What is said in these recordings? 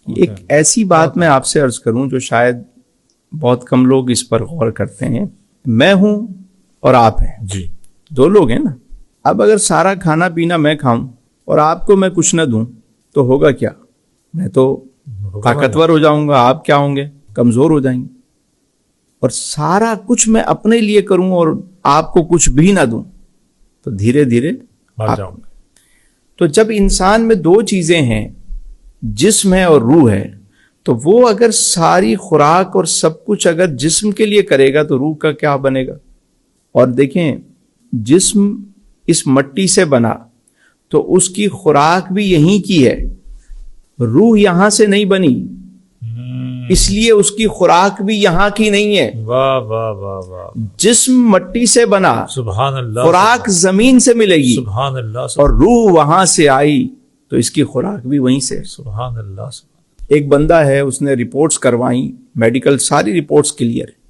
ایک ایسی بات میں آپ سے عرض کروں جو شاید بہت کم لوگ اس پر غور کرتے ہیں. میں ہوں اور آپ ہیں جی, دو لوگ ہیں نا. اب اگر سارا کھانا پینا میں کھاؤں اور آپ کو میں کچھ نہ دوں تو ہوگا کیا؟ میں تو طاقتور ہو جاؤں گا, آپ کیا ہوں گے؟ کمزور ہو جائیں گے. اور سارا کچھ میں اپنے لیے کروں اور آپ کو کچھ بھی نہ دوں تو دھیرے دھیرے مر جاؤں گا. تو جب انسان میں دو چیزیں ہیں, جسم ہے اور روح ہے, تو وہ اگر ساری خوراک اور سب کچھ اگر جسم کے لیے کرے گا تو روح کا کیا بنے گا؟ اور دیکھیں, جسم اس مٹی سے بنا تو اس کی خوراک بھی یہیں کی ہے, روح یہاں سے نہیں بنی, اس لیے اس کی خوراک بھی یہاں کی نہیں ہے. واہ واہ واہ واہ, جسم مٹی سے بنا, سبحان اللہ, خوراک زمین سے ملے گی, سبحان اللہ, اور روح وہاں سے آئی تو اس کی خوراک بھی وہیں سے. سبحان اللہ. ایک بندہ ہے, اس نے رپورٹس کروائیں, میڈیکل ساری رپورٹس کلیئر ہے.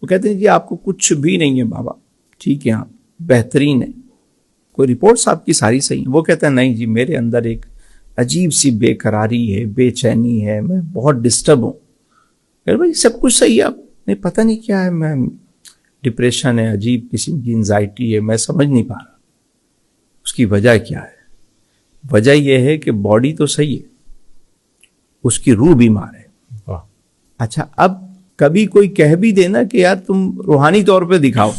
وہ کہتے ہیں جی آپ کو کچھ بھی نہیں ہے بابا, ٹھیک ہے آپ بہترین ہے, کوئی رپورٹس آپ کی ساری صحیح ہیں. وہ کہتا ہے نہیں جی میرے اندر ایک عجیب سی بے قراری ہے, بے چینی ہے, میں بہت ڈسٹرب ہوں. کہ بھائی سب کچھ صحیح ہے, آپ نہیں پتہ نہیں کیا ہے, میں ڈپریشن ہے, عجیب قسم کی انزائٹی ہے, میں سمجھ نہیں پا رہا اس کی وجہ کیا ہے. وجہ یہ ہے کہ باڈی تو صحیح ہے, اس کی روح بیمار ہے. اچھا, اب کبھی کوئی کہہ بھی دینا کہ یار تم روحانی طور پہ دکھاؤ,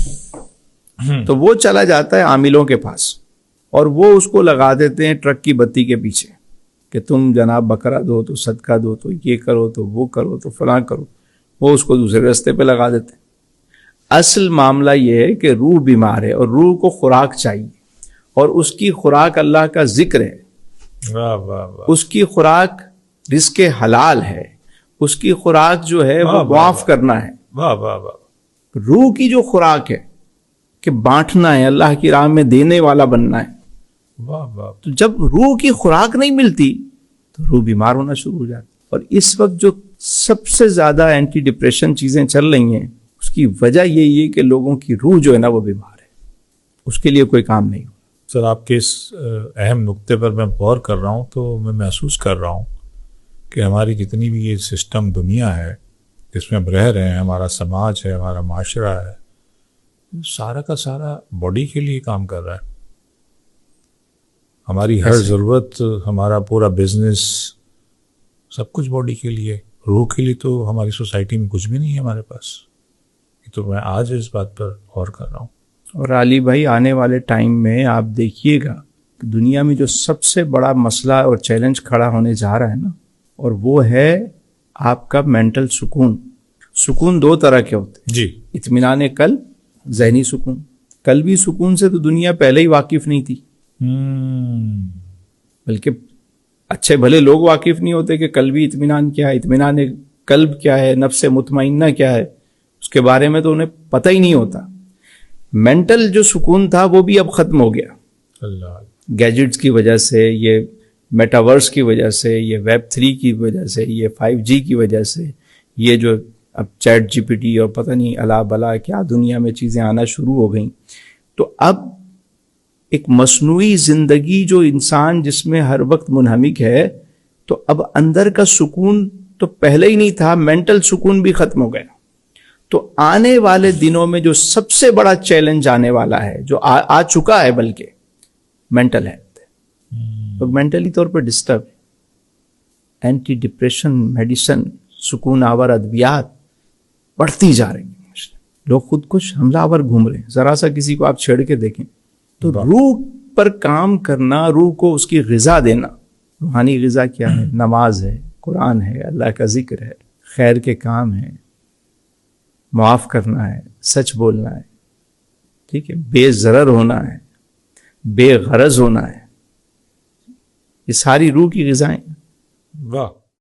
تو وہ چلا جاتا ہے عاملوں کے پاس اور وہ اس کو لگا دیتے ہیں ٹرک کی بتی کے پیچھے کہ تم جناب بکرا دو تو صدقہ دو تو یہ کرو تو وہ کرو تو فلاں کرو. وہ اس کو دوسرے رستے پہ لگا دیتے ہیں. اصل معاملہ یہ ہے کہ روح بیمار ہے اور روح کو خوراک چاہیے, اور اس کی خوراک اللہ کا ذکر ہے. واہ واہ واہ, اس کی خوراک رزق حلال ہے, اس کی خوراک جو ہے وہ معاف کرنا ہے. واہ واہ واہ. روح کی جو خوراک ہے کہ بانٹنا ہے, اللہ کی راہ میں دینے والا بننا ہے. واہ واہ. تو جب روح کی خوراک نہیں ملتی تو روح بیمار ہونا شروع ہو جاتی. اور اس وقت جو سب سے زیادہ اینٹی ڈپریشن چیزیں چل رہی ہیں, اس کی وجہ یہی ہے کہ لوگوں کی روح جو ہے نا وہ بیمار ہے, اس کے لیے کوئی کام نہیں ہو. سر آپ کے اس اہم نقطے پر میں غور کر رہا ہوں تو میں محسوس کر رہا ہوں کہ ہماری جتنی بھی یہ سسٹم دنیا ہے جس میں ہم رہ رہے ہیں, ہمارا سماج ہے, ہمارا معاشرہ ہے, سارا کا سارا باڈی کے لیے کام کر رہا ہے. ہماری ہر ضرورت, ہمارا پورا بزنس, سب کچھ باڈی کے لیے. روح کے لیے تو ہماری سوسائٹی میں کچھ بھی نہیں ہے ہمارے پاس. تو میں آج اس بات پر غور کر رہا ہوں. اور علی بھائی آنے والے ٹائم میں آپ دیکھیے گا کہ دنیا میں جو سب سے بڑا مسئلہ اور چیلنج کھڑا ہونے جا رہا ہے نا, اور وہ ہے آپ کا مینٹل سکون. سکون دو طرح کے ہوتے ہیں جی, اطمینان قلب, ذہنی سکون. قلبی سکون سے تو دنیا پہلے ہی واقف نہیں تھی, بلکہ اچھے بھلے لوگ واقف نہیں ہوتے کہ قلبی اطمینان کیا ہے, اطمینان قلب کیا ہے, نفس مطمئنہ کیا ہے, اس کے بارے میں تو انہیں پتہ ہی نہیں ہوتا. مینٹل جو سکون تھا وہ بھی اب ختم ہو گیا. اللہ, گیجٹس کی وجہ سے, یہ میٹاورس کی وجہ سے, یہ ویب 3 کی وجہ سے, یہ 5G کی وجہ سے, یہ جو اب چیٹ جی پی ٹی اور پتہ نہیں الا بلا کیا دنیا میں چیزیں آنا شروع ہو گئیں. تو اب ایک مصنوعی زندگی جو انسان جس میں ہر وقت منہمک ہے, تو اب اندر کا سکون تو پہلے ہی نہیں تھا, مینٹل سکون بھی ختم ہو گیا. تو آنے والے دنوں میں جو سب سے بڑا چیلنج آنے والا ہے, جو آ چکا ہے بلکہ, مینٹل ہیلتھ. لوگ مینٹلی طور پر ڈسٹرب ہے. اینٹی ڈپریشن میڈیسن, سکون آور ادویات بڑھتی جا رہی ہیں. لوگ خود کش حملہ آور گھوم رہے ہیں. ذرا سا کسی کو آپ چھیڑ کے دیکھیں تو روح پر کام کرنا, روح کو اس کی غذا دینا. روحانی غذا کیا ہے؟ نماز ہے, قرآن ہے, اللہ کا ذکر ہے, خیر کے کام ہیں, معاف کرنا ہے, سچ بولنا ہے, ٹھیک ہے, بے ضرر ہونا ہے, بے غرض ہونا ہے. یہ ساری روح کی غذائیں. واہ.